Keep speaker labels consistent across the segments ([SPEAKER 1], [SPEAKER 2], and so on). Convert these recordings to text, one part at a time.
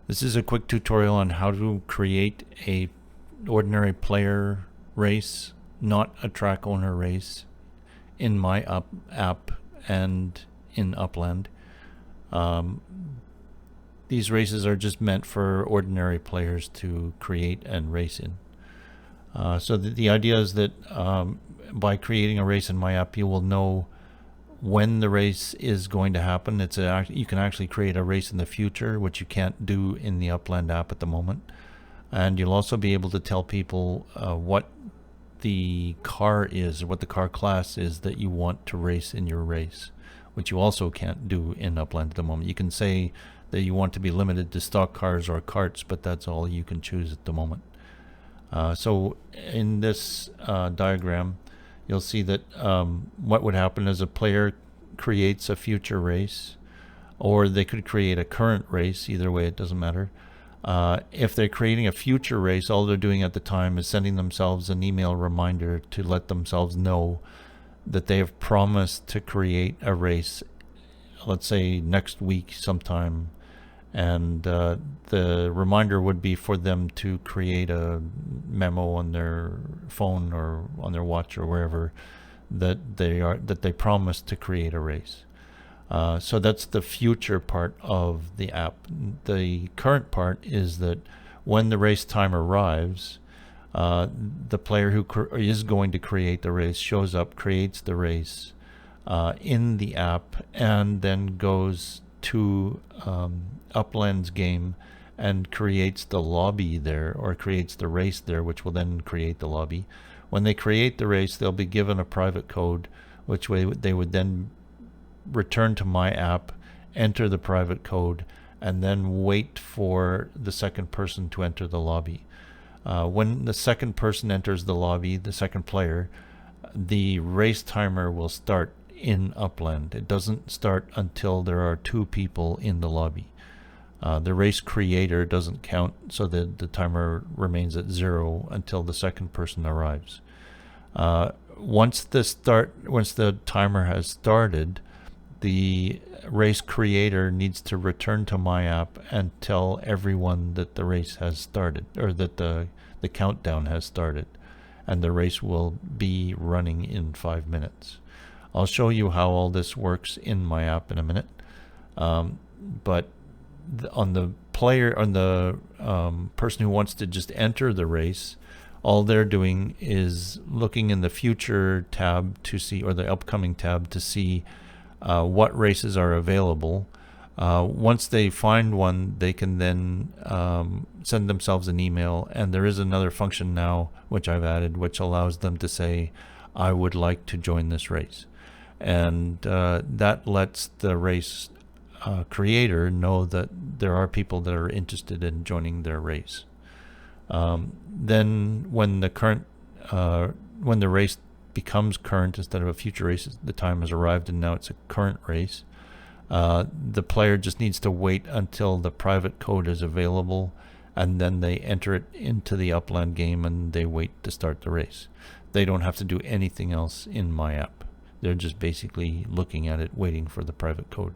[SPEAKER 1] This is a quick tutorial on how to create a ordinary player race, not a track owner race, in my app and in Upland. These races are just meant for ordinary players to create and race in. So the idea is that by creating a race in my app, you will know when the race is going to happen. You can actually create a race in the future, which you can't do in the Upland app at the moment. And you'll also be able to tell people what the car is, or what the car class is that you want to race in your race, which you also can't do in Upland at the moment. You can say that you want to be limited to stock cars or karts, but that's all you can choose at the moment. So in this diagram, you'll see that what would happen is a player creates a future race, or they could create a current race. Either way, it doesn't matter. If they're creating a future race, all they're doing at the time is sending themselves an email reminder to let themselves know that they have promised to create a race, let's say next week sometime. And the reminder would be for them to create a memo on their phone or on their watch or wherever that they promised to create a race. So that's the future part of the app. The current part is that when the race time arrives, the player who is going to create the race shows up, creates the race in the app, and then goes to Upland's game and creates the lobby there, or creates the race there, which will then create the lobby. When they create the race, they'll be given a private code, which way they would then return to my app, enter the private code, and then wait for the second person to enter the lobby. When the second person enters the lobby, the second player, the race timer will start in Upland. It doesn't start until there are two people in the lobby. The race creator doesn't count, so the timer remains at 0 until the second person arrives. Once the timer has started, the race creator needs to return to my app and tell everyone that the race has started, or that the countdown has started, and the race will be running in 5 minutes. I'll show you how all this works in my app in a minute. But on the person who wants to just enter the race, all they're doing is looking in the future tab to see, or the upcoming tab to see what races are available. Once they find one, they can then send themselves an email, and there is another function now which I've added, which allows them to say, I would like to join this race. And that lets the race creator know that there are people that are interested in joining their race. Then when the race becomes current instead of a future race, the time has arrived and now it's a current race, the player just needs to wait until the private code is available, and then they enter it into the Upland game and they wait to start the race. They don't have to do anything else in my app. They're just basically looking at it, waiting for the private code.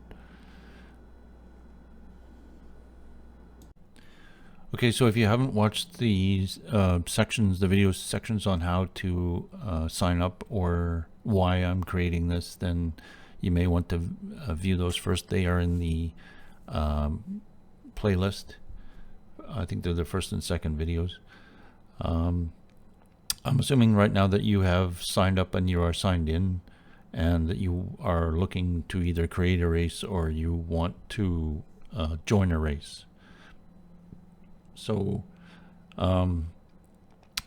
[SPEAKER 1] Okay, so if you haven't watched these the video sections on how to sign up or why I'm creating this, then you may want to view those first. They are in the playlist. I think they're the first and second videos. I'm assuming right now that you have signed up and you are signed in, and that you are looking to either create a race or you want to join a race. So we're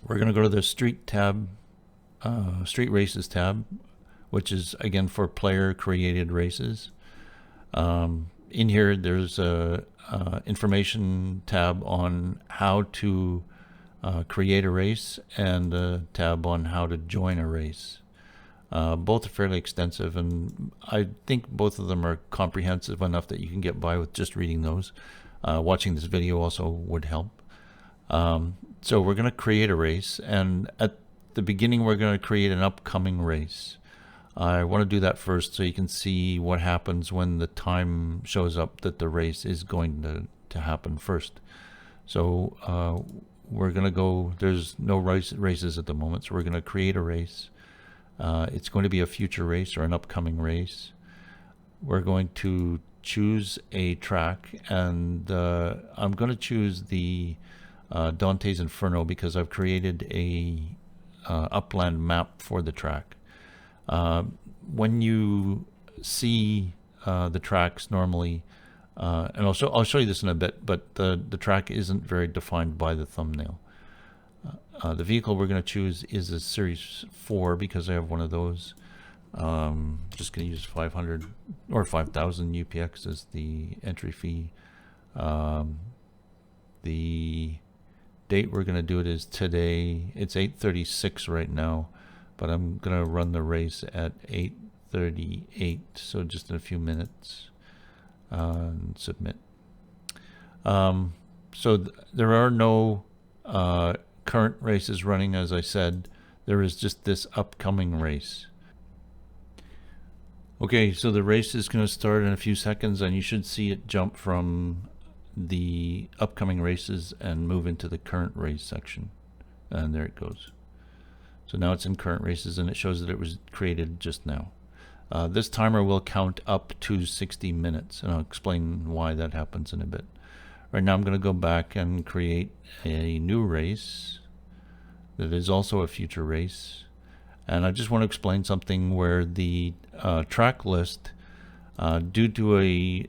[SPEAKER 1] going to go to the street tab, street races tab, which is again for player created races. In here there's a information tab on how to create a race, and a tab on how to join a race. Both are fairly extensive, and I think both of them are comprehensive enough that you can get by with just reading those. Watching this video also would help. So we're going to create a race, and at the beginning we're going to create an upcoming race. I want to do that first so you can see what happens when the time shows up that the race is going to happen first. So we're going to go, there's no races at the moment, so we're going to create a race. It's going to be a future race or an upcoming race. We're going to choose a track, and I'm going to choose the Dante's Inferno because I've created a Upland map for the track. When you see the tracks normally, and I'll show you this in a bit, but the track isn't very defined by the thumbnail. The vehicle we're going to choose is a Series 4 because I have one of those. Just going to use 500 or 5,000 UPX as the entry fee. The date we're going to do it is today. It's 8:36 right now, but I'm going to run the race at 8:38, so just in a few minutes. And submit. So there are no current races running, as I said. There is just this upcoming race. Okay, so the race is going to start in a few seconds, and you should see it jump from the upcoming races and move into the current race section. And there it goes. So now it's in current races, and it shows that it was created just now. This timer will count up to 60 minutes, and I'll explain why that happens in a bit. Right now I'm going to go back and create a new race that is also a future race. And I just want to explain something where the track list, due to a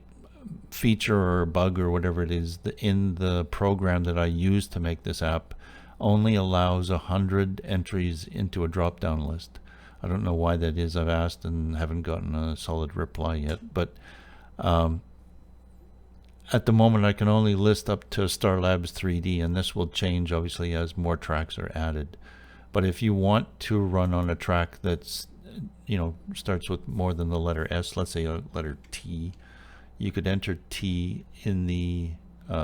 [SPEAKER 1] feature or a bug or whatever it is in the program that I use to make this app, only allows 100 entries into a drop-down list. I don't know why that is. I've asked and haven't gotten a solid reply yet. But at the moment, I can only list up to Star Labs 3D, and this will change obviously as more tracks are added. But if you want to run on a track that's, starts with more than the letter S, let's say a letter T, you could enter T in the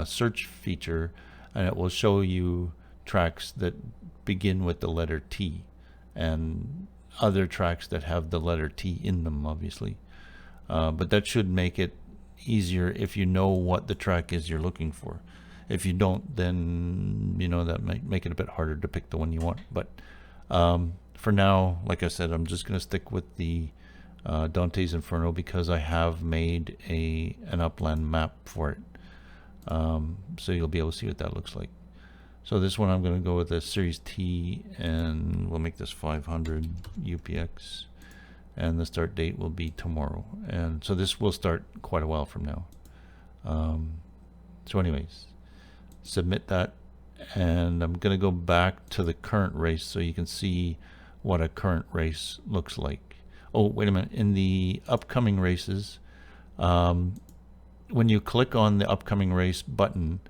[SPEAKER 1] search feature, and it will show you tracks that begin with the letter T, and other tracks that have the letter T in them, obviously. But that should make it easier if you know what the track is you're looking for. If you don't, then that might make it a bit harder to pick the one you want. But for now, like I said, I'm just going to stick with the Dante's Inferno because I have made an Upland map for it. So you'll be able to see what that looks like. So this one I'm going to go with a Series T, and we'll make this 500 UPX, and the start date will be tomorrow. And so this will start quite a while from now. So anyways, submit that, and I'm going to go back to the current race so you can see what a current race looks like. Oh, wait a minute. In the upcoming races, when you click on the upcoming race button,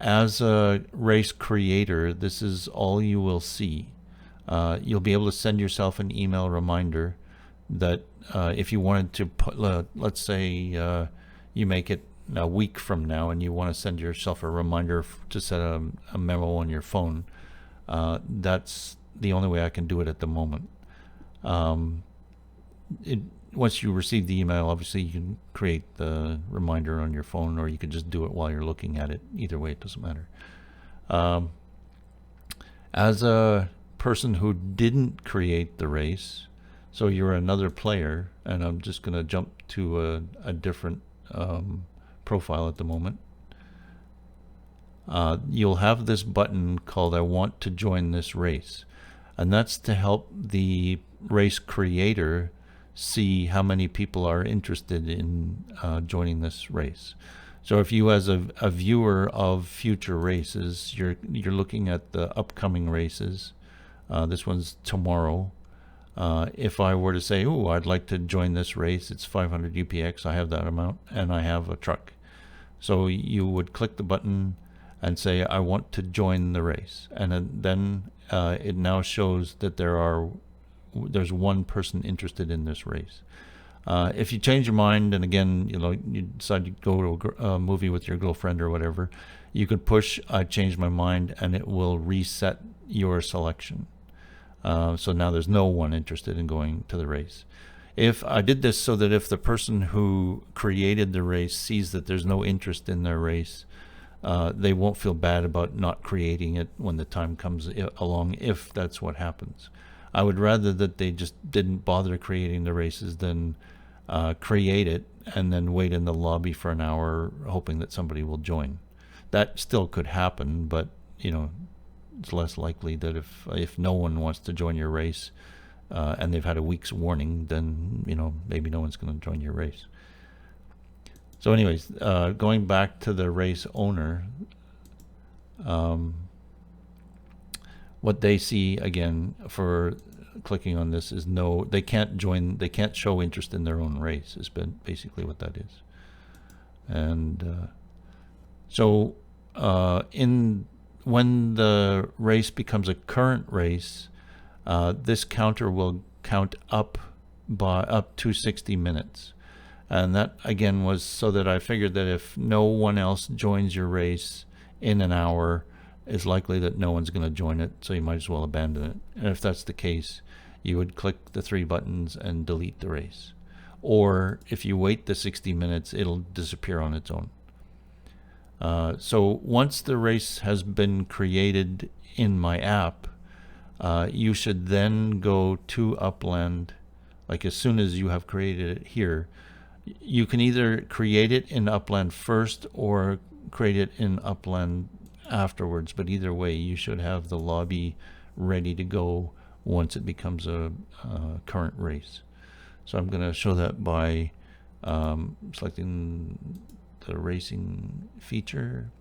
[SPEAKER 1] as a race creator, this is all you will see. You'll be able to send yourself an email reminder that if you wanted to put, let's say you make it a week from now and you want to send yourself a reminder to set a memo on your phone, that's the only way I can do it at the moment. Once you receive the email, obviously you can create the reminder on your phone, or you can just do it while you're looking at it. Either way, it doesn't matter. As a person who didn't create the race, so you're another player, and I'm just going to jump to a different profile at the moment. You'll have this button called I want to join this race, and that's to help the race creator see how many people are interested in joining this race. So if you, as a viewer of future races, you're looking at the upcoming races. This one's tomorrow. If I were to say, oh, I'd like to join this race, it's 500 UPX, I have that amount, and I have a truck. So you would click the button and say, I want to join the race. And then it now shows that there's one person interested in this race. If you change your mind, and again, you decide to go to a movie with your girlfriend or whatever, you could push I change my mind, and it will reset your selection. So now there's no one interested in going to the race. If I did this so that if the person who created the race sees that there's no interest in their race, they won't feel bad about not creating it when the time comes along, if that's what happens. I would rather that they just didn't bother creating the races than create it and then wait in the lobby for an hour hoping that somebody will join. That still could happen, but it's less likely that if no one wants to join your race and they've had a week's warning, then maybe no one's going to join your race. So anyways, going back to the race owner, what they see again for clicking on this is they can't join, they can't show interest in their own race, is basically what that is. And so when the race becomes a current race, this counter will count up to 60 minutes. And that, again, was so that I figured that if no one else joins your race in an hour, it's likely that no one's going to join it, so you might as well abandon it. And if that's the case, you would click the 3 buttons and delete the race. Or if you wait the 60 minutes, it'll disappear on its own. So once the race has been created in my app, you should then go to Upland. Like as soon as you have created it here, you can either create it in Upland first or create it in Upland afterwards, but either way you should have the lobby ready to go once it becomes a current race. So I'm going to show that by selecting the racing feature,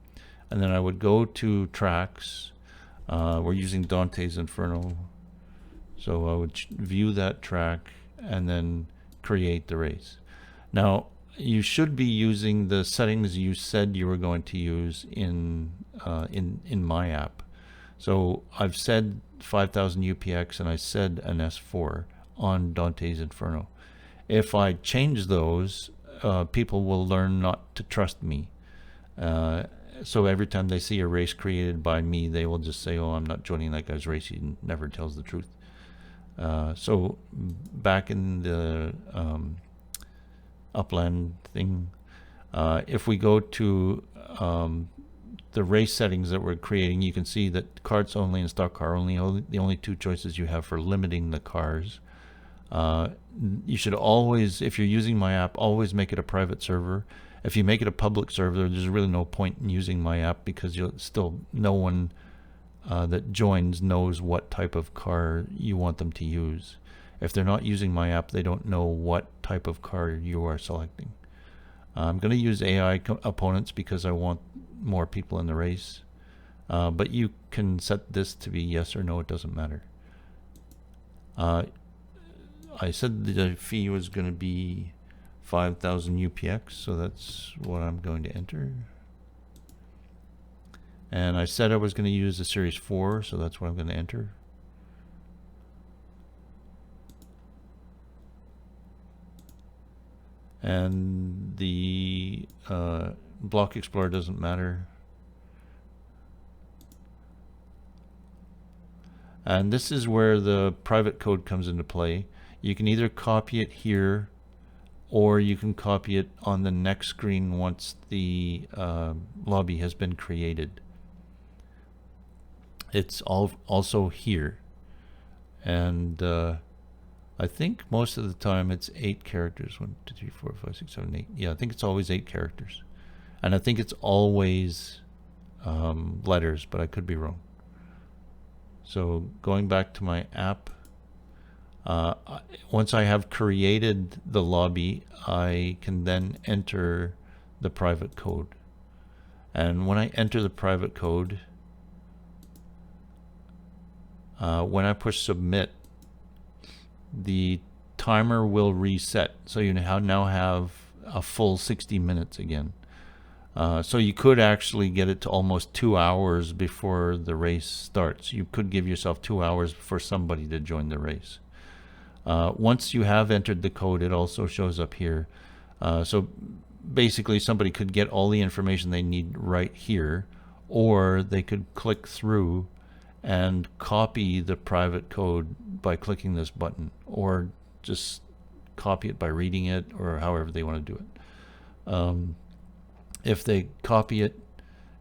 [SPEAKER 1] and then I would go to tracks. We're using Dante's Inferno, so I would view that track and then create the race. Now you should be using the settings you said you were going to use in my app. So I've said 5000 UPX and I said an S4 on Dante's Inferno. If I change those, people will learn not to trust me. So every time they see a race created by me, they will just say, "Oh, I'm not joining that guy's race. He never tells the truth." So back in the Upland thing, if we go to the race settings that we're creating, you can see that carts only and stock car only, the only 2 choices you have for limiting the cars. You should always, if you're using my app, always make it a private server. If you make it a public server, there's really no point in using my app, because no one that joins knows what type of car you want them to use. If they're not using my app, they don't know what type of car you are selecting. I'm going to use AI opponents because I want more people in the race. But you can set this to be yes or no, it doesn't matter. I said the fee was going to be 5000 UPX, so that's what I'm going to enter. And I said I was going to use a Series 4, so that's what I'm going to enter. And the block explorer doesn't matter. And this is where the private code comes into play. You can either copy it here, or you can copy it on the next screen once the lobby has been created. It's also here. And I think most of the time it's 8 characters. 1, 2, 3, 4, 5, 6, 7, 8. Yeah, I think it's always 8 characters. And I think it's always letters, but I could be wrong. So going back to my app, once I have created the lobby, I can then enter the private code. And when I enter the private code, when I push submit, the timer will reset. So you now have a full 60 minutes again. So you could actually get it to almost 2 hours before the race starts. You could give yourself 2 hours for somebody to join the race. Once you have entered the code, it also shows up here. So basically somebody could get all the information they need right here, or they could click through and copy the private code by clicking this button, or just copy it by reading it, or however they want to do it. If they copy it,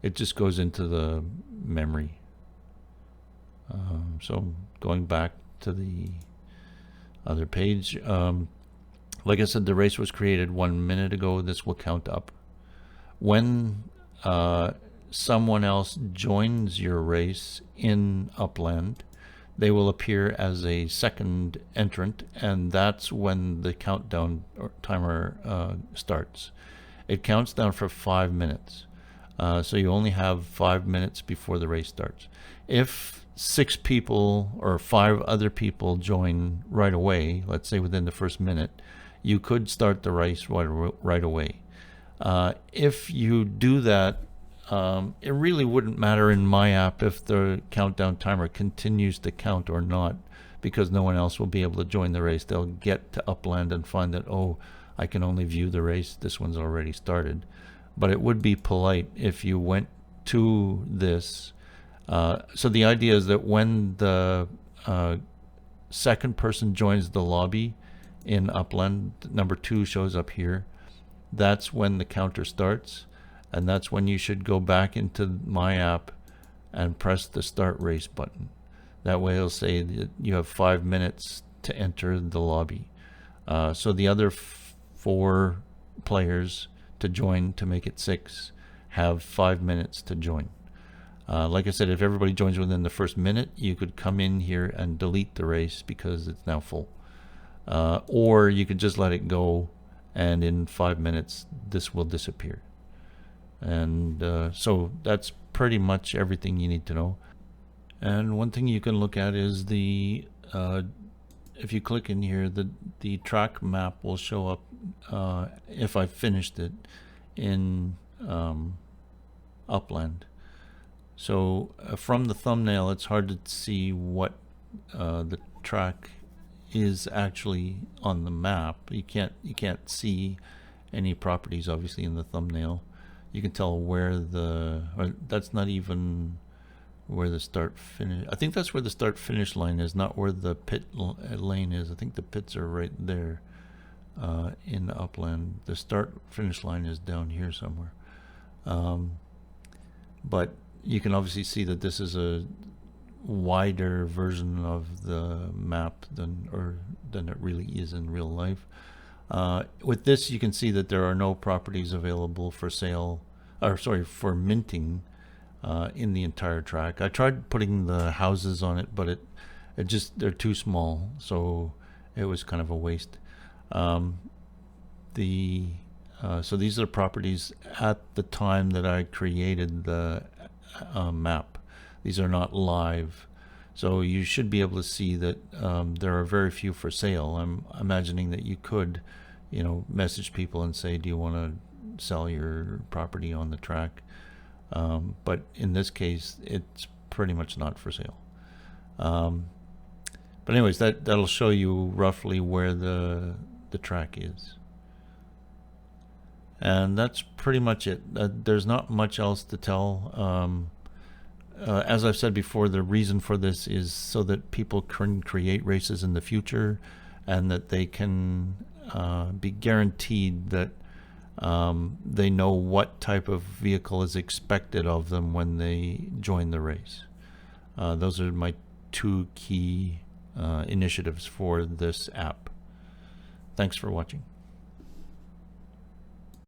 [SPEAKER 1] it just goes into the memory. So going back to the other page, like I said, the race was created 1 minute ago. This will count up. When someone else joins your race in Upland, they will appear as a second entrant, and that's when the countdown or timer starts. It counts down for 5 minutes. So you only have 5 minutes before the race starts. If 6 people or 5 other people join right away, let's say within the first minute, you could start the race right away. If you do that, it really wouldn't matter in my app if the countdown timer continues to count or not, because no one else will be able to join the race. They'll get to Upland and find that, oh, I can only view the race. This one's already started. But it would be polite if you went to this. So the idea is that when the second person joins the lobby in Upland, number 2 shows up here. That's when the counter starts, and that's when you should go back into my app and press the start race button. That way it'll say that you have 5 minutes to enter the lobby. So the other 4 players to join to make it 6 have 5 minutes to join. Like I said, if everybody joins within the first minute, you could come in here and delete the race because it's now full. Or you could just let it go, and in 5 minutes this will disappear. And so that's pretty much everything you need to know. And one thing you can look at is the if you click in here, the track map will show up if I finished it in Upland. So from the thumbnail, it's hard to see what the track is actually on the map. You can't see any properties obviously in the thumbnail. You can tell where or that's not even where the start finish. I think that's where the start finish line is, not where the pit lane is. I think the pits are right there in Upland. The start finish line is down here somewhere. But you can obviously see that this is a wider version of the map than it really is in real life. With this, you can see that there are no properties available for sale, or sorry, for minting in the entire track. I tried putting the houses on it, but they're too small, so it was kind of a waste. So these are properties at the time that I created the map. These are not live, so you should be able to see that there are very few for sale. I'm imagining that you could, message people and say, do you want to sell your property on the track? But in this case, it's pretty much not for sale. But anyways, that'll show you roughly where the track is. And that's pretty much it. There's not much else to tell. As I've said before, the reason for this is so that people can create races in the future, and that they can be guaranteed that they know what type of vehicle is expected of them when they join the race. Those are my 2 key initiatives for this app. Thanks for watching.